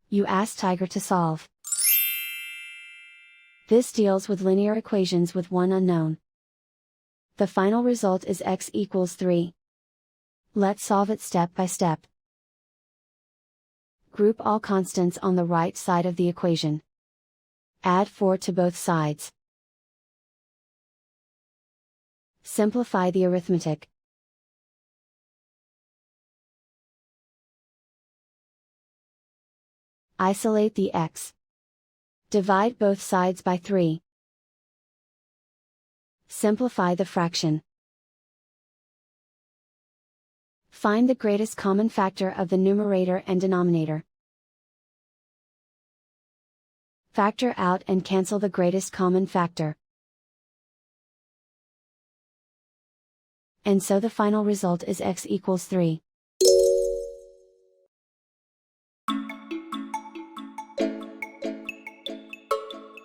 You ask Tiger to solve. This deals with linear equations with one unknown. The final result is x equals 3. Let's solve it step by step. Group all constants on the right side of the equation. Add 4 to both sides. Simplify the arithmetic. Isolate the x. Divide both sides by 3. Simplify the fraction. Find the greatest common factor of the numerator and denominator. Factor out and cancel the greatest common factor. And so the final result is x equals 3.